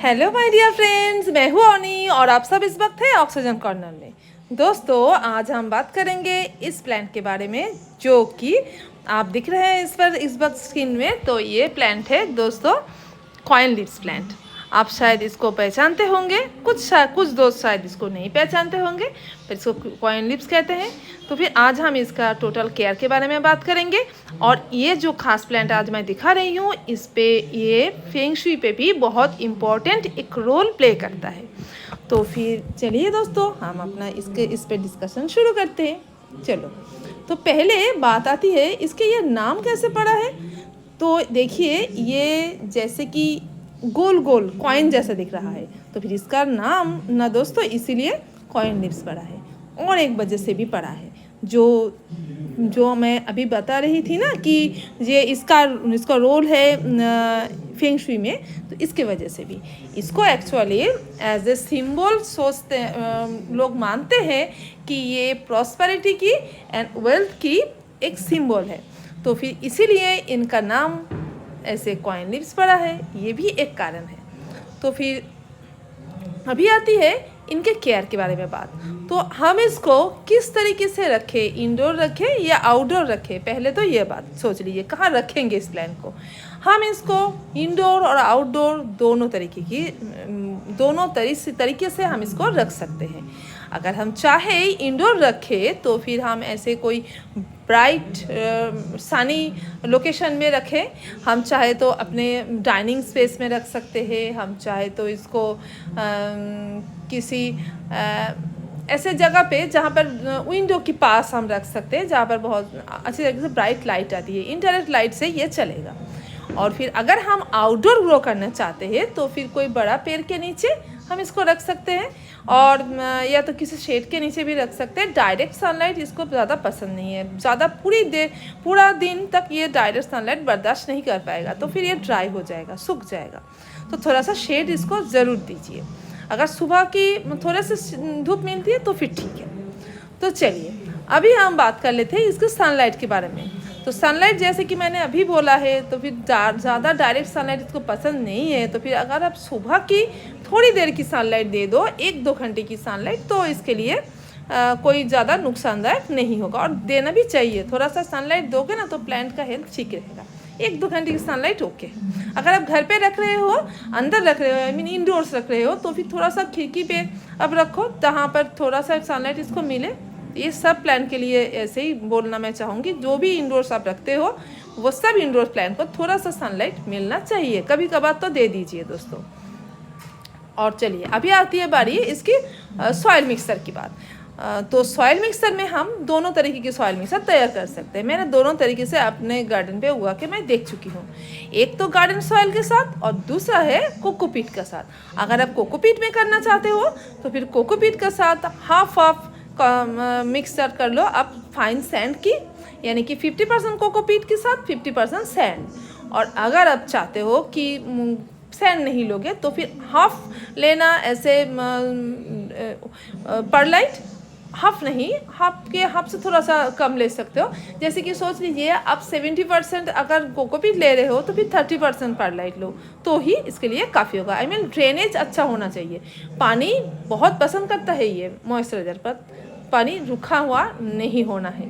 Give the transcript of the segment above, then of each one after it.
Hello my dear friends, मैं हूँ अनी और आप सब इस वक्त है ऑक्सीजन कॉर्नर में। दोस्तों, आज हम बात करेंगे इस प्लांट के बारे में जो कि आप दिख रहे हैं इस वक्त स्क्रीन में। तो ये प्लांट है दोस्तों कॉइन लीव्स प्लांट। आप शायद इसको पहचानते होंगे, कुछ दोस्त शायद इसको नहीं पहचानते होंगे, पर इसको कॉइन लीव्स कहते हैं। तो फिर आज हम इसका टोटल केयर के बारे में बात करेंगे और ये जो खास प्लांट आज मैं दिखा रही हूँ इस पे ये फेंग शुई पे भी बहुत इम्पोर्टेंट एक रोल प्ले करता है। तो फिर चलिए दोस्तों, हम अपना इस पे डिस्कशन शुरू करते हैं। चलो, तो पहले बात आती है इसके ये नाम कैसे पड़ा है। तो देखिए, ये जैसे कि गोल गोल कॉइन जैसा दिख रहा है, तो फिर इसका नाम ना दोस्तों इसीलिए कॉइन लीव्स पड़ा है। और एक वजह से भी पड़ा है जो मैं अभी बता रही थी ना कि ये इसका रोल है फेंग शुई में, तो इसके वजह से भी इसको एक्चुअली एज ए सिंबल सोचते लोग मानते हैं कि ये प्रॉस्पेरिटी की एंड वेल्थ की एक सिंबल है। तो फिर इसीलिए इनका नाम ऐसे कॉइन लीव्स पड़ा है, ये भी एक कारण है। तो फिर अभी आती है इनके केयर के बारे में बात। तो हम इसको किस तरीके से रखें, इंडोर रखें या आउटडोर रखें, पहले तो ये बात सोच लीजिए कहाँ रखेंगे इस प्लांट को। हम इसको इंडोर और आउटडोर दोनों तरीके से हम इसको रख सकते हैं। अगर हम चाहे इंडोर रखें तो फिर हम ऐसे कोई ब्राइट सनी लोकेशन में रखें। हम चाहे तो अपने डाइनिंग स्पेस में रख सकते हैं, हम चाहे तो इसको किसी ऐसे जगह पे जहाँ पर विंडो के पास हम रख सकते हैं, जहाँ पर बहुत अच्छी तरीके से ब्राइट लाइट आती है। इनडायरेक्ट लाइट से ये चलेगा। और फिर अगर हम आउटडोर ग्रो करना चाहते हैं तो फिर कोई बड़ा पेड़ के नीचे हम इसको रख सकते हैं, और या तो किसी शेड के नीचे भी रख सकते हैं। डायरेक्ट सनलाइट इसको ज़्यादा पसंद नहीं है, ज़्यादा पूरा दिन तक ये डायरेक्ट सनलाइट बर्दाश्त नहीं कर पाएगा, तो फिर ये ड्राई हो जाएगा, सूख जाएगा। तो थोड़ा सा शेड इसको ज़रूर दीजिए। अगर सुबह की थोड़ा सा धूप मिलती है तो फिर ठीक है। तो चलिए, अभी हम बात कर लेते हैं इसके सनलाइट के बारे में। तो सनलाइट जैसे कि मैंने अभी बोला है, तो फिर ज़्यादा डायरेक्ट सनलाइट इसको पसंद नहीं है। तो फिर अगर आप सुबह की थोड़ी देर की सनलाइट दे दो, 1-2 घंटे की सनलाइट, तो इसके लिए कोई ज़्यादा नुकसानदायक नहीं होगा। और देना भी चाहिए, थोड़ा सा सनलाइट दोगे ना तो प्लांट का हेल्थ ठीक रहेगा। 1-2 घंटे की सनलाइट ओके। अगर आप घर पे रख रहे हो, अंदर रख रहे हो, आई मीन इंडोर्स रख रहे हो, तो फिर थोड़ा सा खिड़की पे अब रखो जहाँ पर थोड़ा सा सनलाइट इसको मिले। ये सब प्लांट के लिए ऐसे ही बोलना मैं चाहूँगी, जो भी इंडोर्स आप रखते हो वो सब इंडोर प्लांट को थोड़ा सा सनलाइट मिलना चाहिए, कभी कभार तो दे दीजिए दोस्तों। और चलिए, अभी आती है बारी इसकी सॉइल मिक्सर की बात। तो सॉइल मिक्सर में हम दोनों तरीके की सॉइल मिक्सर तैयार कर सकते हैं। मैंने दोनों तरीके से अपने गार्डन पे उगा के मैं देख चुकी हूँ। एक तो गार्डन सॉइल के साथ और दूसरा है कोकोपीट के साथ। अगर आप कोकोपीट में करना चाहते हो तो फिर कोकोपीट के साथ हाफ मिक्सर कर लो आप फाइन सैंड की, यानी कि 50% कोकोपीट के साथ 50% सैंड। और अगर आप चाहते हो कि सैंड नहीं लोगे तो फिर हाफ लेना, ऐसे परलाइट, हाफ नहीं, हाफ से थोड़ा सा कम ले सकते हो। जैसे कि सोच लीजिए आप 70% अगर कोकोपीट ले रहे हो तो फिर 30% परलाइट लो, तो ही इसके लिए काफ़ी होगा। आई मीन ड्रेनेज अच्छा होना चाहिए। पानी बहुत पसंद करता है ये मॉइस्चराइजर, पर पानी रुका हुआ नहीं होना है।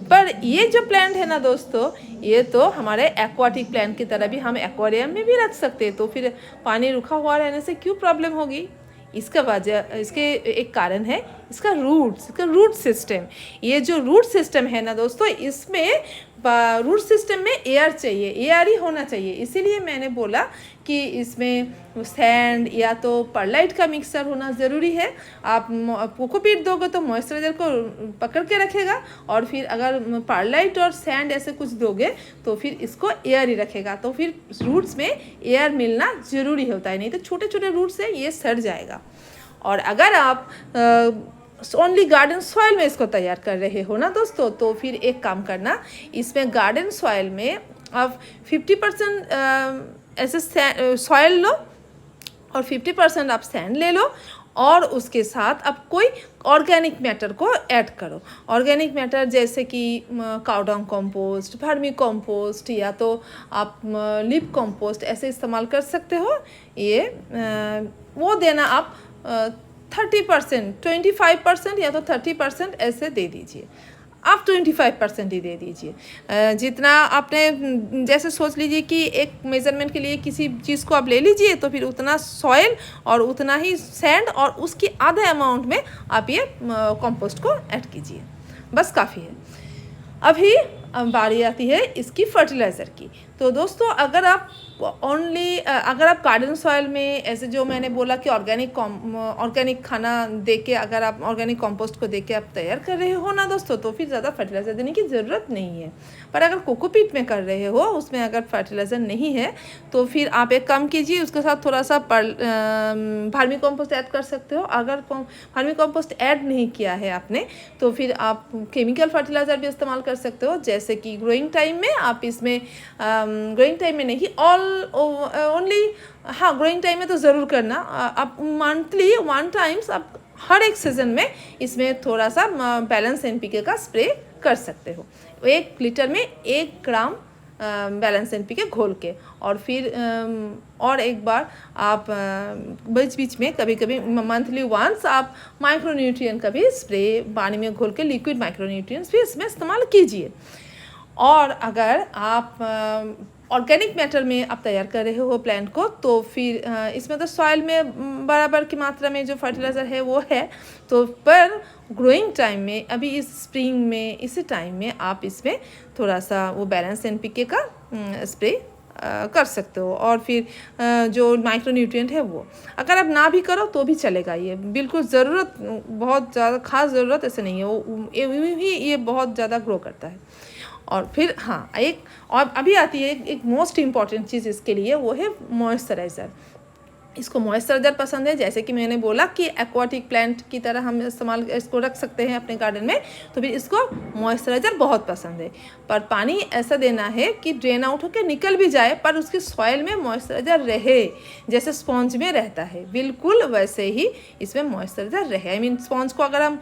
पर ये जो प्लांट है ना दोस्तों, ये तो हमारे एक्वाटिक प्लांट की तरह भी हम एक्वेरियम में भी रख सकते हैं। तो फिर पानी रुका हुआ रहने से क्यों प्रॉब्लम होगी? इसके एक कारण है इसका रूट सिस्टम। ये जो रूट सिस्टम है ना दोस्तों, इसमें रूट सिस्टम में एयर चाहिए, एयर ही होना चाहिए। इसीलिए मैंने बोला कि इसमें सैंड या तो परलाइट का मिक्सर होना ज़रूरी है। आप कोकोपीट दोगे तो मॉइस्चराइजर को पकड़ के रखेगा, और फिर अगर परलाइट और सैंड ऐसे कुछ दोगे तो फिर इसको एयर ही रखेगा। तो फिर रूट्स में एयर मिलना ज़रूरी होता है, नहीं तो छोटे छोटे रूट्स से ये सड़ जाएगा। और अगर आप ओनली गार्डन सॉइल में इसको तैयार कर रहे हो ना दोस्तों, तो फिर एक काम करना, इसमें गार्डन सॉइल में आप 50% ऐसे सॉइल लो और 50% आप सैंड ले लो, और उसके साथ अब कोई ऑर्गेनिक मैटर को ऐड करो। ऑर्गेनिक मैटर जैसे कि cow dung compost, vermi compost, या तो आप लीफ कंपोस्ट ऐसे इस्तेमाल कर सकते हो। ये वो देना आप 30%, 25% या तो 30% ऐसे दे दीजिए। आप 25% ही दे दीजिए। जितना आपने जैसे सोच लीजिए कि एक मेज़रमेंट के लिए किसी चीज़ को आप ले लीजिए, तो फिर उतना सॉइल और उतना ही सैंड और उसकी आधे अमाउंट में आप ये कंपोस्ट को ऐड कीजिए, बस काफ़ी है। अभी बारी आती है इसकी फर्टिलाइज़र की। तो दोस्तों अगर आप गार्डन सॉइल में ऐसे जो मैंने बोला कि ऑर्गेनिक खाना दे के, अगर आप ऑर्गेनिक कंपोस्ट को दे के आप तैयार कर रहे हो ना दोस्तों, तो फिर ज़्यादा फर्टिलाइज़र देने की ज़रूरत नहीं है। पर अगर कोकोपीट में कर रहे हो, उसमें अगर फर्टिलाइज़र नहीं है, तो फिर आप एक काम कीजिए, उसके साथ थोड़ा सा वर्मी कंपोस्ट ऐड कर सकते हो। अगर वर्मी कंपोस्ट ऐड नहीं किया है आपने, तो फिर आप केमिकल फर्टिलाइज़र भी इस्तेमाल कर सकते हो। जैसे कि ग्रोइंग टाइम में आप इसमें ग्रोइंग टाइम में नहीं, ओनली ग्रोइंग टाइम में तो ज़रूर करना। आप मंथली 1 टाइम्स आप हर एक सीज़न में इसमें थोड़ा सा बैलेंस NPK का स्प्रे कर सकते हो। 1 लीटर में 1 ग्राम बैलेंस NPK घोल के, और फिर और एक बार आप बीच बीच में कभी कभी मंथली वंस आप माइक्रोन्यूट्रिएंट का भी स्प्रे पानी में घोल के, लिक्विड माइक्रोन्यूट्रिएंट्स भी इसमें इस्तेमाल कीजिए। और अगर आप ऑर्गेनिक मैटर में आप तैयार कर रहे हो प्लांट को, तो फिर इसमें तो सॉइल में बराबर की मात्रा में जो फर्टिलाइज़र है वो है, तो पर ग्रोइंग टाइम में, अभी इस स्प्रिंग में, इसी टाइम में आप इसमें थोड़ा सा वो बैलेंस NPK का स्प्रे कर सकते हो। और फिर जो माइक्रोन्यूट्रिएंट है वो अगर आप ना भी करो तो भी चलेगा। ये बिल्कुल ज़रूरत, बहुत ज़्यादा खास ज़रूरत ऐसे नहीं है, वो ये बहुत ज़्यादा ग्रो करता है। और फिर एक और अभी आती है एक मोस्ट इम्पॉर्टेंट चीज़ इसके लिए, वो है मॉइस्चराइज़र। इसको मॉइस्चराइज़र पसंद है, जैसे कि मैंने बोला कि एक्वाटिक प्लांट की तरह हम इसको रख सकते हैं अपने गार्डन में, तो फिर इसको मॉइस्चराइज़र बहुत पसंद है। पर पानी ऐसा देना है कि ड्रेन आउट होकर निकल भी जाए, पर उसकी सॉइल में मॉइस्चराइज़र रहे, जैसे स्पॉन्ज में रहता है, बिल्कुल वैसे ही इसमें मॉइस्चराइज़र रहे। आई मीन स्पॉन्ज को अगर हम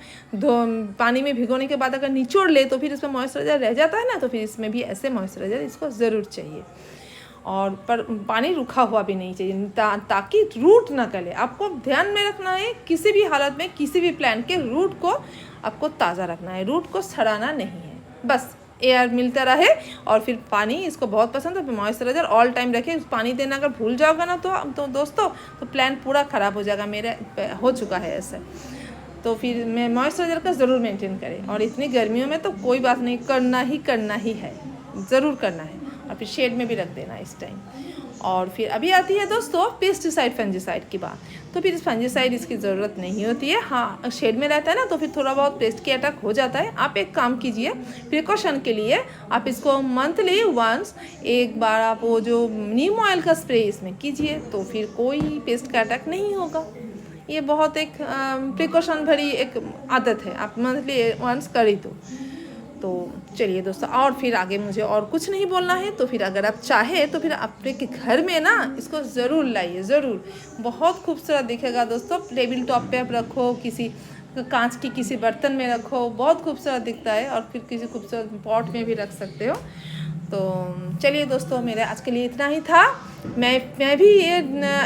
पानी में भिगोने के बाद अगर निचोड़ ले तो फिर इसमें मॉइस्चराइज़र रह जाता है ना, तो फिर इसमें भी ऐसे मॉइस्चराइज़र इसको ज़रूर चाहिए। और पर पानी रुका हुआ भी नहीं चाहिए, ताकि रूट ना गले। आपको ध्यान में रखना है, किसी भी हालत में किसी भी प्लांट के रूट को आपको ताज़ा रखना है, रूट को सड़ाना नहीं है, बस एयर मिलता रहे। और फिर पानी इसको बहुत पसंद है, मॉइस्चराइज़र ऑल टाइम रखें। पानी देना अगर भूल जाओगे ना तो दोस्तों तो प्लांट पूरा ख़राब हो जाएगा। मेरे हो चुका है ऐसे, तो फिर मैं मॉइस्चराइज़र का ज़रूर मेंटेन करें। और इतनी गर्मियों में तो कोई बात नहीं, करना ही है, ज़रूर करना है। और फिर शेड में भी रख देना इस टाइम। और फिर अभी आती है दोस्तों पेस्टिसाइड फंजीसाइड की बात। तो फिर फंजीसाइड इसकी ज़रूरत नहीं होती है। शेड में रहता है ना, तो फिर थोड़ा बहुत पेस्ट की अटैक हो जाता है। आप एक काम कीजिए, प्रिकॉशन के लिए आप इसको मंथली वंस एक बार आप वो जो नीम ऑयल का स्प्रे इसमें कीजिए, तो फिर कोई पेस्ट का अटैक नहीं होगा। ये बहुत एक प्रिकॉशन भरी एक आदत है, आप मंथली वंस कर ही तो चलिए दोस्तों, और फिर आगे मुझे और कुछ नहीं बोलना है। तो फिर अगर आप चाहे तो फिर अपने के घर में ना इसको ज़रूर लाइए, ज़रूर, बहुत खूबसूरत दिखेगा दोस्तों। टेबल टॉप पे आप रखो, किसी कांच की किसी बर्तन में रखो, बहुत खूबसूरत दिखता है। और फिर किसी खूबसूरत पॉट में भी रख सकते हो। तो चलिए दोस्तों, मेरे आज के लिए इतना ही था। मैं भी ये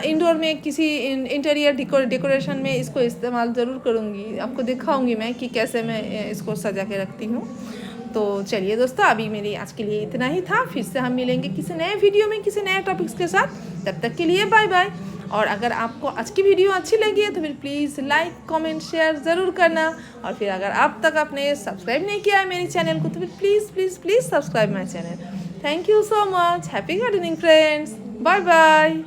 इंडोर में किसी इंटीरियर डेकोरेशन में इसको इस्तेमाल ज़रूर करूँगी, आपको दिखाऊंगी मैं कि कैसे मैं इसको सजा के रखती हूँ। तो चलिए दोस्तों, अभी मेरी आज के लिए इतना ही था। फिर से हम मिलेंगे किसी नए वीडियो में किसी नए टॉपिक्स के साथ। तब तक के लिए बाय बाय। और अगर आपको आज की वीडियो अच्छी लगी है तो फिर प्लीज़ लाइक कमेंट शेयर ज़रूर करना। और फिर अगर आप तक आपने सब्सक्राइब नहीं किया है मेरे चैनल को, तो फिर please subscribe my channel. Thank you so much. Happy gardening friends, bye bye.